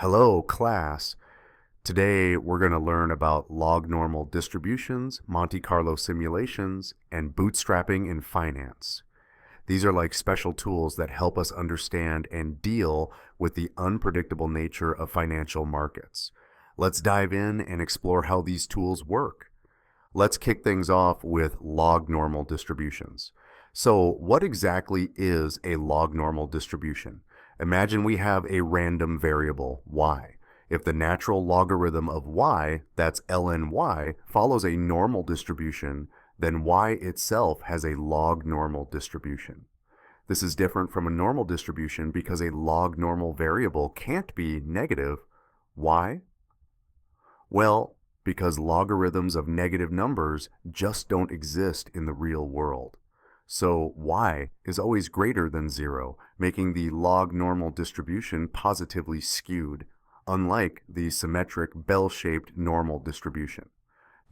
Hello, class. Today we're going to learn about log normal distributions, Monte Carlo simulations, and bootstrapping in finance. These are like special tools that help us understand and deal with the unpredictable nature of financial markets. Let's dive in and explore how these tools work. Let's kick things off with log normal distributions. So, what exactly is a log normal distribution? Imagine we have a random variable, y. If the natural logarithm of y, that's ln y, follows a normal distribution, then y itself has a log normal distribution. This is different from a normal distribution because a log normal variable can't be negative. Why? Well, because logarithms of negative numbers just don't exist in the real world. So y is always greater than 0, making the log normal distribution positively skewed, unlike the symmetric bell-shaped normal distribution.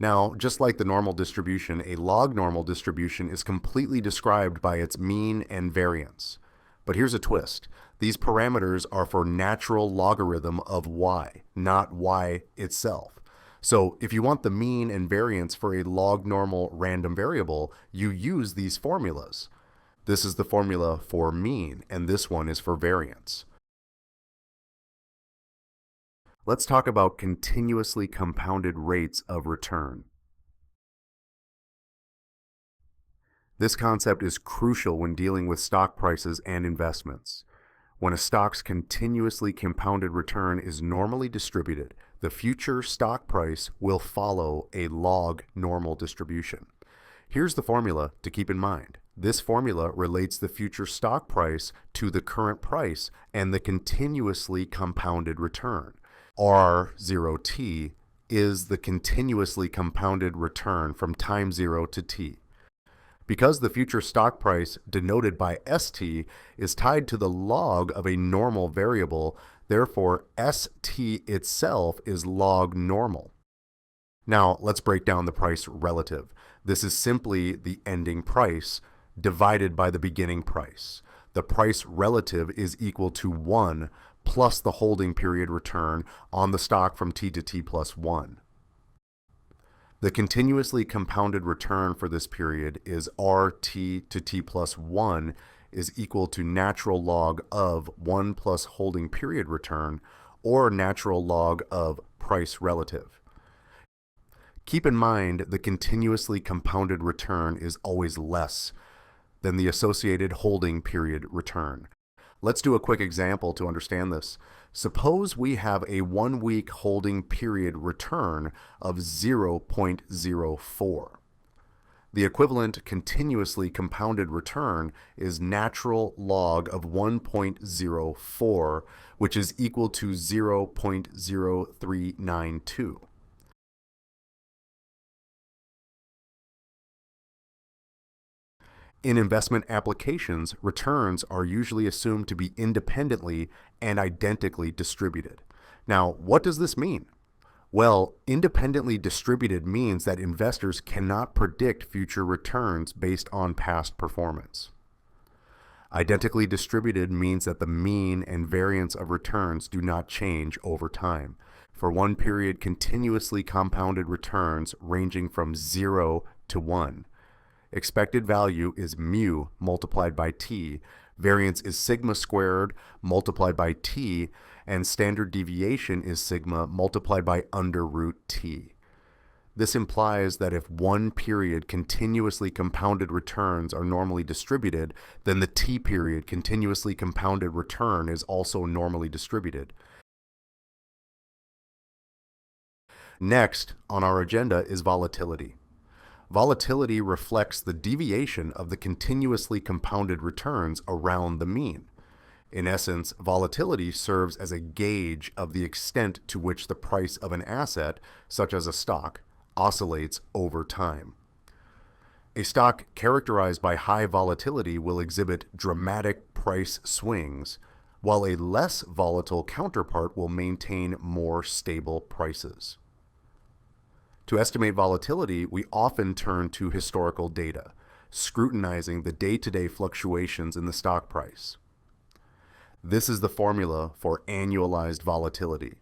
Now, just like the normal distribution, a log normal distribution is completely described by its mean and variance. But here's a twist. These parameters are for natural logarithm of y, not y itself. So if you want the mean and variance for a log normal random variable, you use these formulas. This is the formula for mean, and this one is for variance. Let's talk about continuously compounded rates of return. This concept is crucial when dealing with stock prices and investments. When a stock's continuously compounded return is normally distributed, the future stock price will follow a log normal distribution. Here's the formula to keep in mind. This formula relates the future stock price to the current price and the continuously compounded return. R0t is the continuously compounded return from time 0 to t. Because the future stock price, denoted by ST, is tied to the log of a normal variable, therefore ST itself is log normal. Now let's break down the price relative. This is simply the ending price divided by the beginning price. The price relative is equal to 1 plus the holding period return on the stock from t to t plus 1. The continuously compounded return for this period is RT to t plus 1 is equal to natural log of 1 plus holding period return, or natural log of price relative. Keep in mind the continuously compounded return is always less than the associated holding period return. Let's do a quick example to understand this. Suppose we have a 1-week holding period return of 0.04. The equivalent continuously compounded return is natural log of 1.04, which is equal to 0.0392. In investment applications, returns are usually assumed to be independently and identically distributed. Now, what does this mean? Well, independently distributed means that investors cannot predict future returns based on past performance. Identically distributed means that the mean and variance of returns do not change over time. For one period, continuously compounded returns ranging from 0 to 1. Expected value is mu multiplied by t, variance is sigma squared multiplied by t, and standard deviation is sigma multiplied by under root t. This implies that if one period continuously compounded returns are normally distributed, then the t period continuously compounded return is also normally distributed. Next on our agenda is volatility. Volatility reflects the deviation of the continuously compounded returns around the mean. In essence, volatility serves as a gauge of the extent to which the price of an asset, such as a stock, oscillates over time. A stock characterized by high volatility will exhibit dramatic price swings, while a less volatile counterpart will maintain more stable prices. To estimate volatility, we often turn to historical data, scrutinizing the day-to-day fluctuations in the stock price. This is the formula for annualized volatility.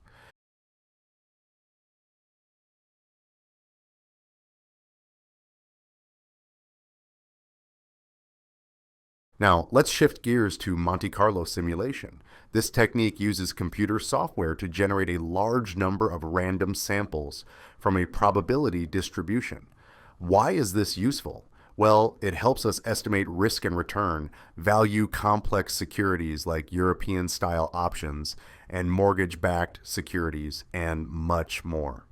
Now, let's shift gears to Monte Carlo simulation. This technique uses computer software to generate a large number of random samples from a probability distribution. Why is this useful? Well, it helps us estimate risk and return, value complex securities like European-style options and mortgage-backed securities, and much more.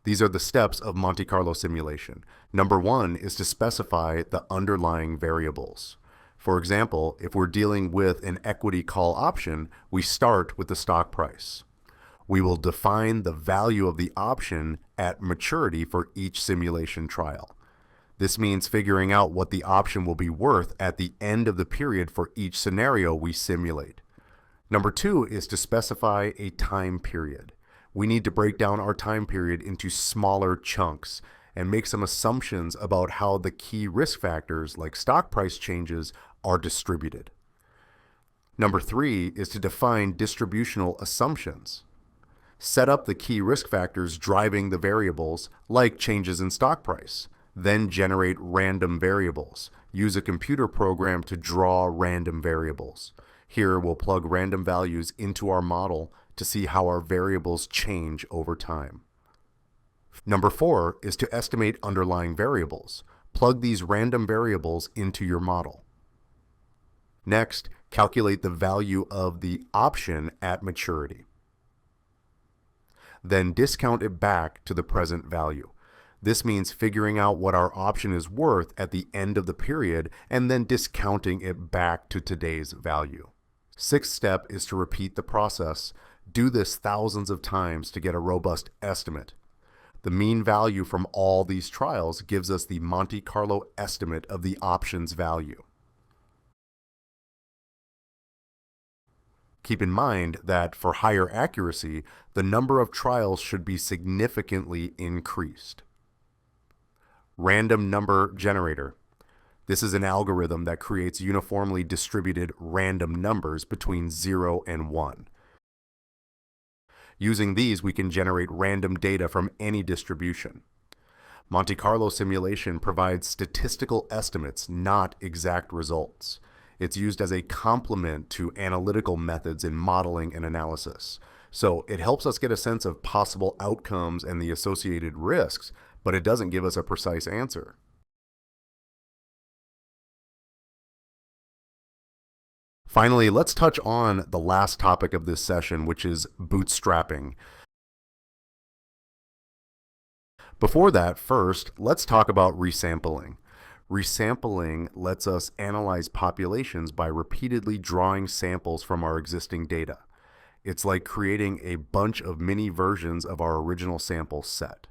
These are the steps of Monte Carlo simulation. Number one is to specify the underlying variables. For example, if we're dealing with an equity call option, we start with the stock price. We will define the value of the option at maturity for each simulation trial. This means figuring out what the option will be worth at the end of the period for each scenario we simulate. Number two is to specify a time period. We need to break down our time period into smaller chunks and make some assumptions about how the key risk factors like stock price changes are distributed. Number three is to define distributional assumptions. Set up the key risk factors driving the variables like changes in stock price. Then generate random variables. Use a computer program to draw random variables. Here we'll plug random values into our model to see how our variables change over time. Number four is to estimate underlying variables. Plug these random variables into your model. Next, calculate the value of the option at maturity. Then discount it back to the present value. This means figuring out what our option is worth at the end of the period and then discounting it back to today's value. Sixth step is to repeat the process. Do this thousands of times to get a robust estimate. The mean value from all these trials gives us the Monte Carlo estimate of the option's value. Keep in mind that for higher accuracy, the number of trials should be significantly increased. Random number generator. This is an algorithm that creates uniformly distributed random numbers between 0 and 1. Using these, we can generate random data from any distribution. Monte Carlo simulation provides statistical estimates, not exact results. It's used as a complement to analytical methods in modeling and analysis. So it helps us get a sense of possible outcomes and the associated risks, but it doesn't give us a precise answer. Finally, let's touch on the last topic of this session, which is bootstrapping. Before that, first, let's talk about resampling. Resampling lets us analyze populations by repeatedly drawing samples from our existing data. It's like creating a bunch of mini versions of our original sample set.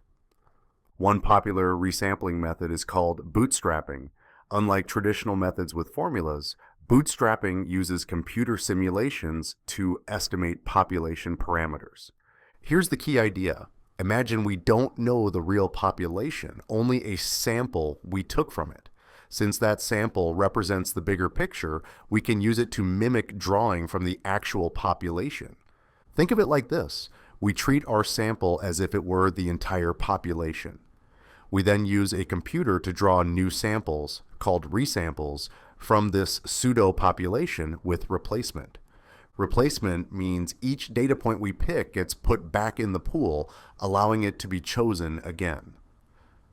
One popular resampling method is called bootstrapping. Unlike traditional methods with formulas, bootstrapping uses computer simulations to estimate population parameters. Here's the key idea. Imagine we don't know the real population, only a sample we took from it. Since that sample represents the bigger picture, we can use it to mimic drawing from the actual population. Think of it like this. We treat our sample as if it were the entire population. We then use a computer to draw new samples, called resamples, from this pseudo-population with replacement. Replacement means each data point we pick gets put back in the pool, allowing it to be chosen again.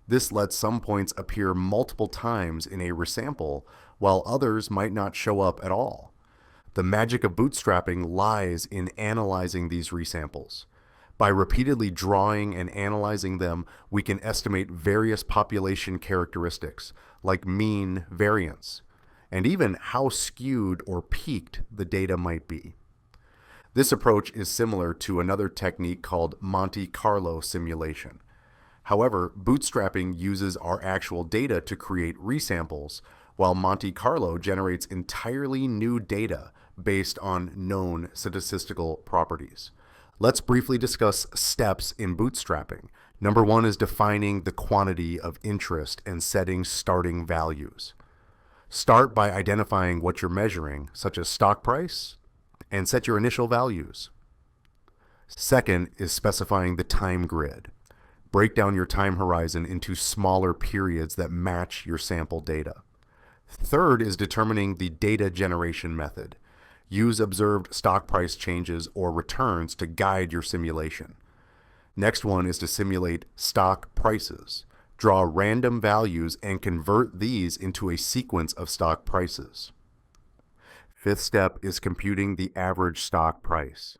This lets some points appear multiple times in a resample, while others might not show up at all. The magic of bootstrapping lies in analyzing these resamples. By repeatedly drawing and analyzing them, we can estimate various population characteristics, like mean, variance, and even how skewed or peaked the data might be. This approach is similar to another technique called Monte Carlo simulation. However, bootstrapping uses our actual data to create resamples, while Monte Carlo generates entirely new data based on known statistical properties. Let's briefly discuss steps in bootstrapping. Number one is defining the quantity of interest and setting starting values. Start by identifying what you're measuring, such as stock price, and set your initial values. Second is specifying the time grid. Break down your time horizon into smaller periods that match your sample data. Third is determining the data generation method. Use observed stock price changes or returns to guide your simulation. Next one is to simulate stock prices. Draw random values and convert these into a sequence of stock prices. Fifth step is computing the average stock price.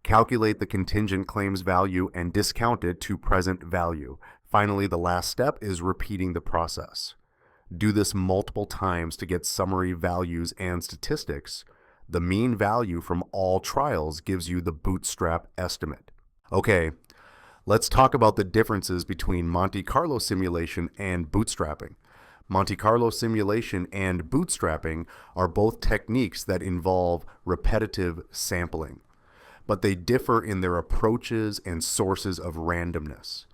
Calculate the contingent claims value and discount it to present value. Finally, the last step is repeating the process. Do this multiple times to get summary values and statistics. The mean value from all trials gives you the bootstrap estimate. Okay, let's talk about the differences between Monte Carlo simulation and bootstrapping. Monte Carlo simulation and bootstrapping are both techniques that involve repetitive sampling, but they differ in their approaches and sources of randomness.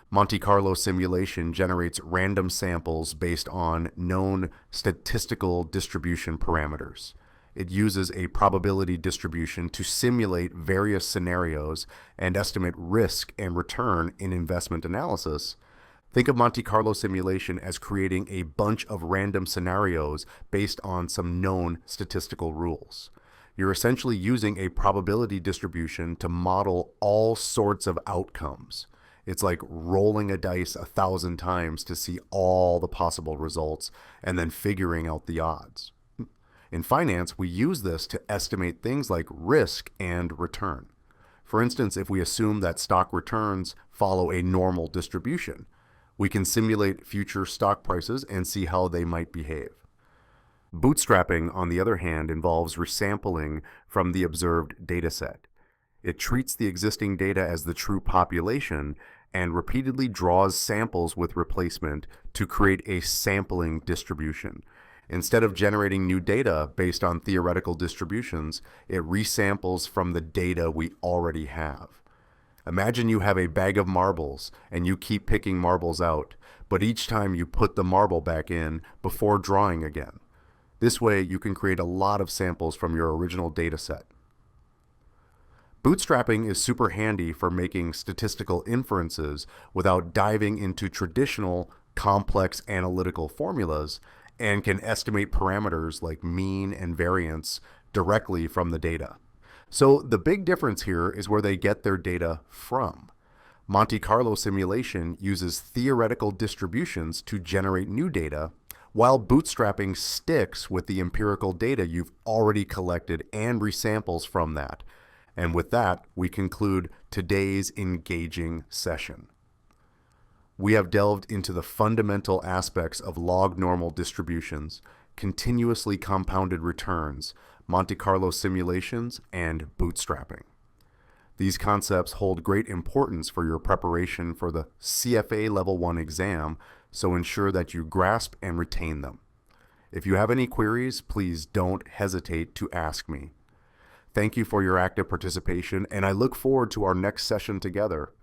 Monte Carlo simulation generates random samples based on known statistical distribution parameters. It uses a probability distribution to simulate various scenarios and estimate risk and return in investment analysis. Think of Monte Carlo simulation as creating a bunch of random scenarios based on some known statistical rules. You're essentially using a probability distribution to model all sorts of outcomes. It's like rolling a dice 1,000 times to see all the possible results and then figuring out the odds. In finance, we use this to estimate things like risk and return. For instance, if we assume that stock returns follow a normal distribution, we can simulate future stock prices and see how they might behave. Bootstrapping, on the other hand, involves resampling from the observed dataset. It treats the existing data as the true population and repeatedly draws samples with replacement to create a sampling distribution. Instead of generating new data based on theoretical distributions, it resamples from the data we already have. Imagine you have a bag of marbles and you keep picking marbles out, but each time you put the marble back in before drawing again. This way you can create a lot of samples from your original data set. Bootstrapping is super handy for making statistical inferences without diving into traditional complex analytical formulas, and can estimate parameters like mean and variance directly from the data. So the big difference here is where they get their data from. Monte Carlo simulation uses theoretical distributions to generate new data, while bootstrapping sticks with the empirical data you've already collected and resamples from that. And with that, we conclude today's engaging session. We have delved into the fundamental aspects of log normal distributions, continuously compounded returns, Monte Carlo simulations, and bootstrapping. These concepts hold great importance for your preparation for the CFA Level 1 exam, so ensure that you grasp and retain them. If you have any queries, please don't hesitate to ask me. Thank you for your active participation, and I look forward to our next session together.